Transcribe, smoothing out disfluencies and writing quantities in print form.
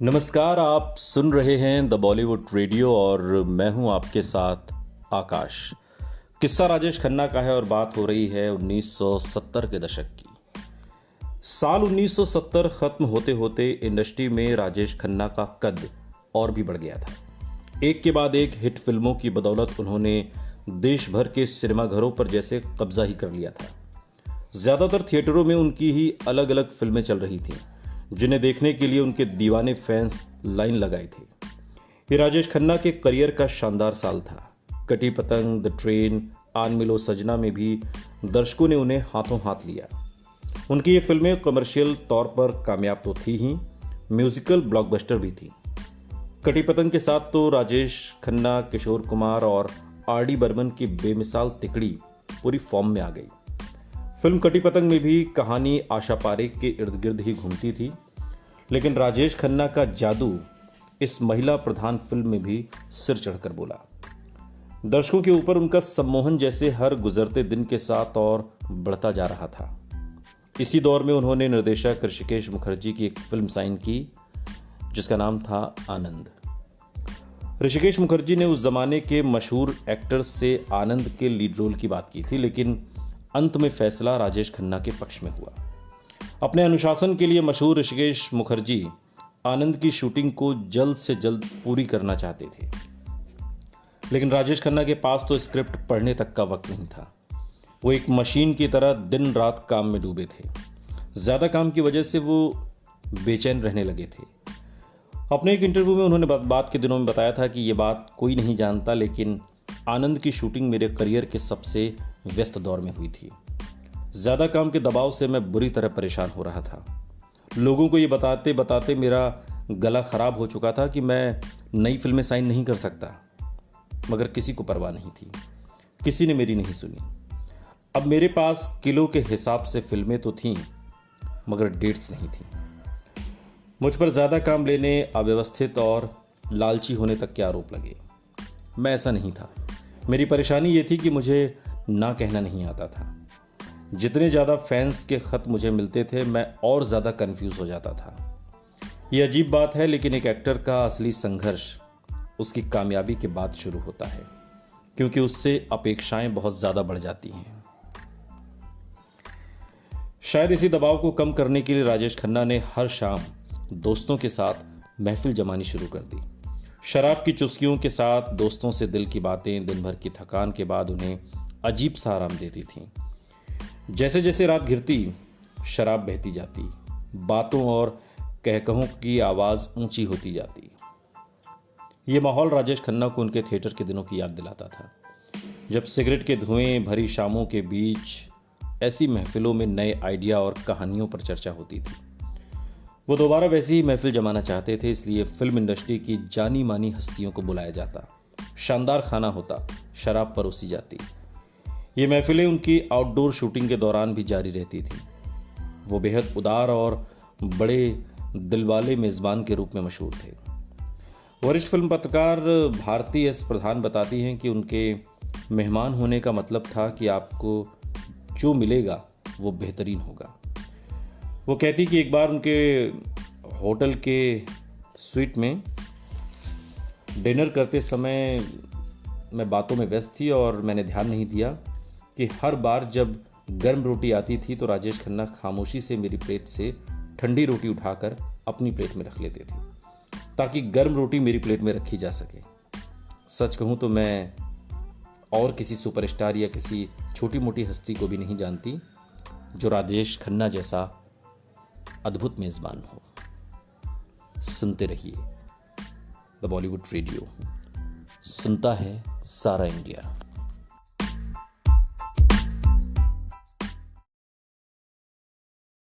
नमस्कार, आप सुन रहे हैं द बॉलीवुड रेडियो और मैं हूं आपके साथ आकाश। किस्सा राजेश खन्ना का है और बात हो रही है 1970 के दशक की। साल 1970 खत्म होते होते इंडस्ट्री में राजेश खन्ना का कद और भी बढ़ गया था। एक के बाद एक हिट फिल्मों की बदौलत उन्होंने देश भर के सिनेमाघरों पर जैसे कब्जा ही कर लिया था। ज्यादातर थिएटरों में उनकी ही अलग अलग फिल्में चल रही थीं, जिन्हें देखने के लिए उनके दीवाने फैंस लाइन लगाए थे। ये राजेश खन्ना के करियर का शानदार साल था। कटी पतंग, द ट्रेन, आन मिलो सजना में भी दर्शकों ने उन्हें हाथों हाथ लिया। उनकी ये फिल्में कमर्शियल तौर पर कामयाब तो थी ही, म्यूजिकल ब्लॉकबस्टर भी थी। कटी पतंग के साथ तो राजेश खन्ना, किशोर कुमार और आर.डी. बर्मन की बेमिसाल तिकड़ी पूरी फॉर्म में आ गई। फिल्म कटी पतंग में भी कहानी आशा पारेख के इर्द गिर्द ही घूमती थी, लेकिन राजेश खन्ना का जादू इस महिला प्रधान फिल्म में भी सिर चढ़कर बोला। दर्शकों के ऊपर उनका सम्मोहन जैसे हर गुजरते दिन के साथ और बढ़ता जा रहा था। इसी दौर में उन्होंने निर्देशक ऋषिकेश मुखर्जी की एक फिल्म साइन की जिसका नाम था आनंद। ऋषिकेश मुखर्जी ने उस जमाने के मशहूर एक्टर्स से आनंद के लीड रोल की बात की थी, लेकिन अंत में फैसला राजेश खन्ना के पक्ष में हुआ। अपने अनुशासन के लिए मशहूर ऋषिकेश मुखर्जी आनंद की शूटिंग को जल्द से जल्द पूरी करना चाहते थे, लेकिन राजेश खन्ना के पास तो स्क्रिप्ट पढ़ने तक का वक्त नहीं था। वो एक मशीन की तरह दिन रात काम में डूबे थे। ज्यादा काम की वजह से वो बेचैन रहने लगे थे। अपने एक इंटरव्यू में उन्होंने बात के दिनों में बताया था कि ये बात कोई नहीं जानता, लेकिन आनंद की शूटिंग मेरे करियर के सबसे व्यस्त दौर में हुई थी। ज्यादा काम के दबाव से मैं बुरी तरह परेशान हो रहा था। लोगों को ये बताते बताते मेरा गला खराब हो चुका था कि मैं नई फिल्में साइन नहीं कर सकता, मगर किसी को परवाह नहीं थी। किसी ने मेरी नहीं सुनी। अब मेरे पास किलो के हिसाब से फिल्में तो थीं, मगर डेट्स नहीं थी। मुझ पर ज्यादा काम लेने, अव्यवस्थित और लालची होने तक के आरोप लगे। मैं ऐसा नहीं था। मेरी परेशानी ये थी कि मुझे ना कहना नहीं आता था। जितने ज़्यादा फैंस के खत मुझे मिलते थे, मैं और ज़्यादा कंफ्यूज हो जाता था। ये अजीब बात है, लेकिन एक एक्टर का असली संघर्ष उसकी कामयाबी के बाद शुरू होता है, क्योंकि उससे अपेक्षाएं बहुत ज़्यादा बढ़ जाती हैं। शायद इसी दबाव को कम करने के लिए राजेश खन्ना ने हर शाम दोस्तों के साथ महफिल जमानी शुरू कर दी। शराब की चुस्कियों के साथ दोस्तों से दिल की बातें दिन भर की थकान के बाद उन्हें अजीब सा आराम देती थीं। जैसे जैसे रात घिरती, शराब बहती जाती, बातों और कहकहों की आवाज़ ऊंची होती जाती। ये माहौल राजेश खन्ना को उनके थिएटर के दिनों की याद दिलाता था, जब सिगरेट के धुएं भरी शामों के बीच ऐसी महफिलों में नए आइडिया और कहानियों पर चर्चा होती थी। वो दोबारा वैसी ही महफिल जमाना चाहते थे, इसलिए फिल्म इंडस्ट्री की जानी मानी हस्तियों को बुलाया जाता, शानदार खाना होता, शराब परोसी जाती। ये महफिलें उनकी आउटडोर शूटिंग के दौरान भी जारी रहती थी। वो बेहद उदार और बड़े दिलवाले मेज़बान के रूप में मशहूर थे। वरिष्ठ फिल्म पत्रकार भारती एस प्रधान बताती हैं कि उनके मेहमान होने का मतलब था कि आपको जो मिलेगा वो बेहतरीन होगा। वो कहती कि एक बार उनके होटल के स्वीट में डिनर करते समय मैं बातों में व्यस्त थी और मैंने ध्यान नहीं दिया कि हर बार जब गर्म रोटी आती थी तो राजेश खन्ना खामोशी से मेरी प्लेट से ठंडी रोटी उठाकर अपनी प्लेट में रख लेते थे, ताकि गर्म रोटी मेरी प्लेट में रखी जा सके। सच कहूँ तो मैं और किसी सुपरस्टार या किसी छोटी मोटी हस्ती को भी नहीं जानती जो राजेश खन्ना जैसा अद्भुत मेज़बान हो। सुनते रहिए द बॉलीवुड रेडियो, सुनता है सारा इंडिया।